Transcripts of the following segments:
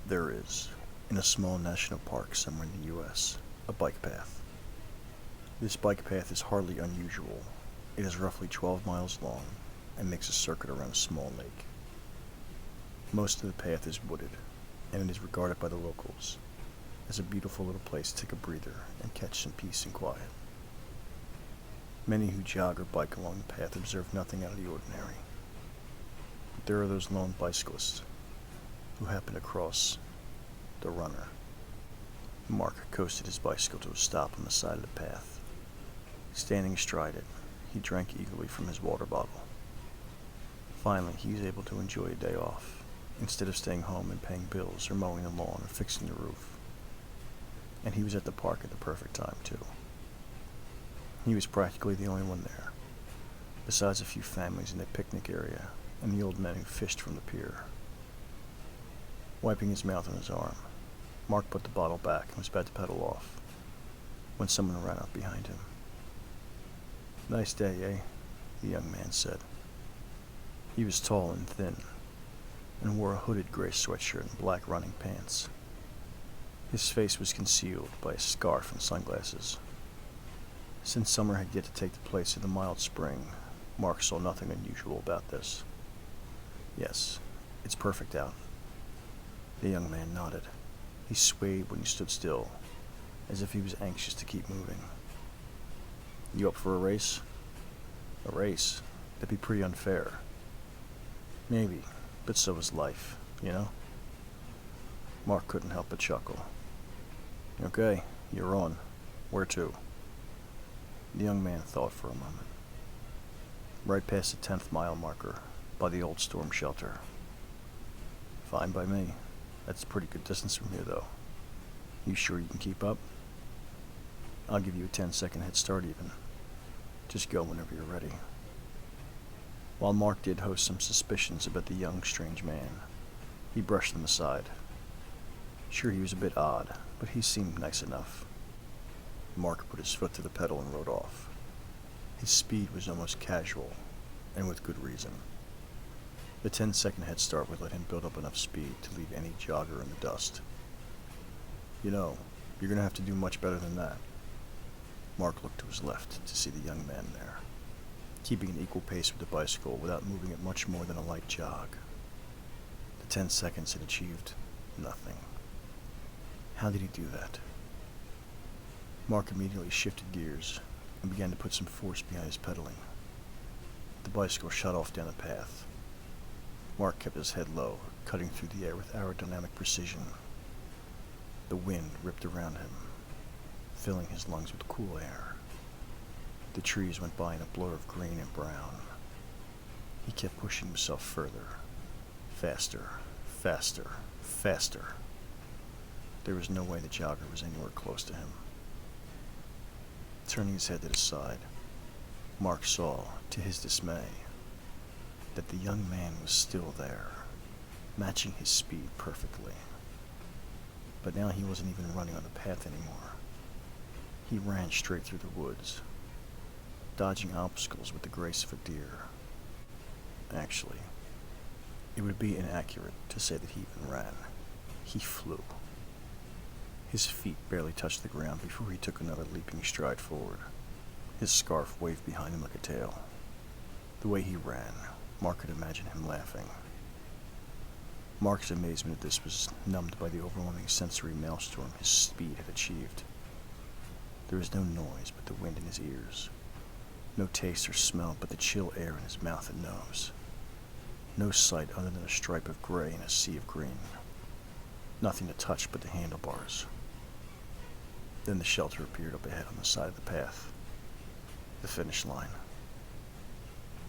There is, in a small national park somewhere in the US, a bike path. This bike path is hardly unusual. It is roughly 12 miles long and makes a circuit around a small lake. Most of the path is wooded, and it is regarded by the locals as a beautiful little place to take a breather and catch some peace and quiet. Many who jog or bike along the path observe nothing out of the ordinary. But there are those lone bicyclists who happen to cross the runner. Mark coasted his bicycle to a stop on the side of the path. Standing astride it, he drank eagerly from his water bottle. Finally, he was able to enjoy a day off, instead of staying home and paying bills or mowing the lawn or fixing the roof. And he was at the park at the perfect time, too. He was practically the only one there, besides a few families in the picnic area and the old men who fished from the pier. Wiping his mouth on his arm, Mark put the bottle back and was about to pedal off, when someone ran up behind him. "Nice day, eh?" the young man said. He was tall and thin, and wore a hooded gray sweatshirt and black running pants. His face was concealed by a scarf and sunglasses. Since summer had yet to take the place of the mild spring, Mark saw nothing unusual about this. "Yes, it's perfect out." The young man nodded. He swayed when he stood still, as if he was anxious to keep moving. "You up for a race?" "A race? That'd be pretty unfair." "Maybe, but so is life, you know?" Mark couldn't help but chuckle. "Okay, you're on. Where to?" The young man thought for a moment. "Right past the 10th mile marker, by the old storm shelter." "Fine by me. That's a pretty good distance from here, though. You sure you can keep up?" "I'll give you a 10-second head start even. Just go whenever you're ready." While Mark did host some suspicions about the young, strange man, he brushed them aside. Sure, he was a bit odd, but he seemed nice enough. Mark put his foot to the pedal and rode off. His speed was almost casual, and with good reason. The 10-second head start would let him build up enough speed to leave any jogger in the dust. "You know, you're going to have to do much better than that." Mark looked to his left to see the young man there, keeping an equal pace with the bicycle without moving it much more than a light jog. The 10 seconds had achieved nothing. How did he do that? Mark immediately shifted gears and began to put some force behind his pedaling. The bicycle shot off down the path. Mark kept his head low, cutting through the air with aerodynamic precision. The wind ripped around him, filling his lungs with cool air. The trees went by in a blur of green and brown. He kept pushing himself further. Faster, faster, faster. There was no way the jogger was anywhere close to him. Turning his head to the side, Mark saw, to his dismay, that the young man was still there, matching his speed perfectly. But now he wasn't even running on the path anymore. He ran straight through the woods, dodging obstacles with the grace of a deer. Actually, it would be inaccurate to say that he even ran. He flew. His feet barely touched the ground before he took another leaping stride forward. His scarf waved behind him like a tail. The way he ran, Mark could imagine him laughing. Mark's amazement at this was numbed by the overwhelming sensory maelstrom his speed had achieved. There was no noise but the wind in his ears. No taste or smell but the chill air in his mouth and nose. No sight other than a stripe of gray and a sea of green. Nothing to touch but the handlebars. Then the shelter appeared up ahead on the side of the path. The finish line.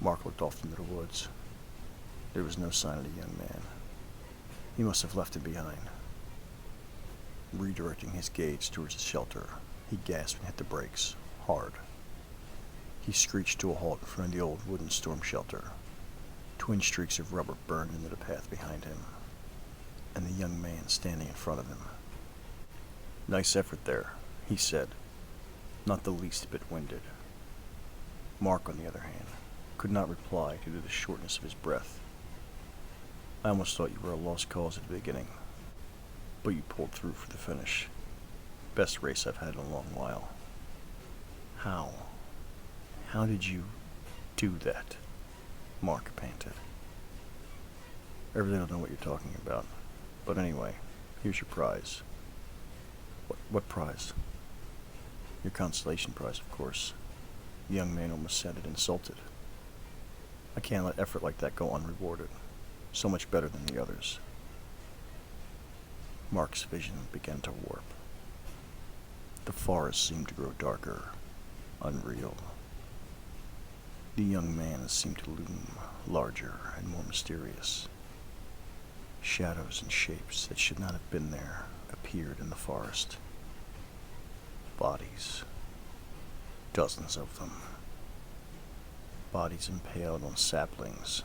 Mark looked off into the woods. There was no sign of the young man. He must have left him behind. Redirecting his gaze towards the shelter, he gasped and hit the brakes, hard. He screeched to a halt in front of the old wooden storm shelter. Twin streaks of rubber burned into the path behind him, and the young man standing in front of him. "Nice effort there," he said, not the least bit winded. Mark, on the other hand, could not reply due to the shortness of his breath. "I almost thought you were a lost cause at the beginning." but you pulled through for the finish. Best race I've had in a long while. How? How did you do that? Mark panted. I really don't know what you're talking about. But anyway, here's your prize. What prize? Your consolation prize, of course. The young man almost sounded insulted. I can't let effort like that go unrewarded. So much better than the others. Mark's vision began to warp. The forest seemed to grow darker, unreal. The young man seemed to loom larger and more mysterious. Shadows and shapes that should not have been there appeared in the forest. Bodies. Dozens of them. Bodies impaled on saplings.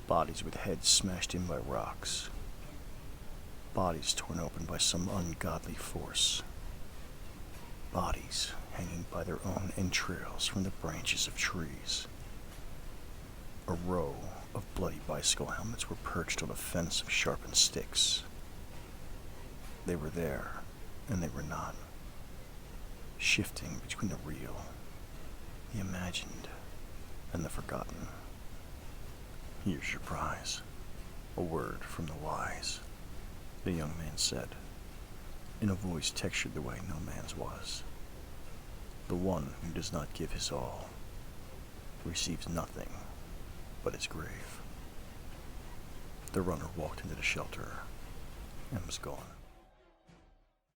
Bodies with heads smashed in by rocks. Bodies torn open by some ungodly force. Bodies hanging by their own entrails from the branches of trees. A row of bloody bicycle helmets were perched on a fence of sharpened sticks. They were there, and they were not. Shifting between the real, the imagined, and the forgotten. Here's your prize. A word from the wise, the young man said, in a voice textured the way no man's was. The one who does not give his all receives nothing but his grave. The runner walked into the shelter and was gone.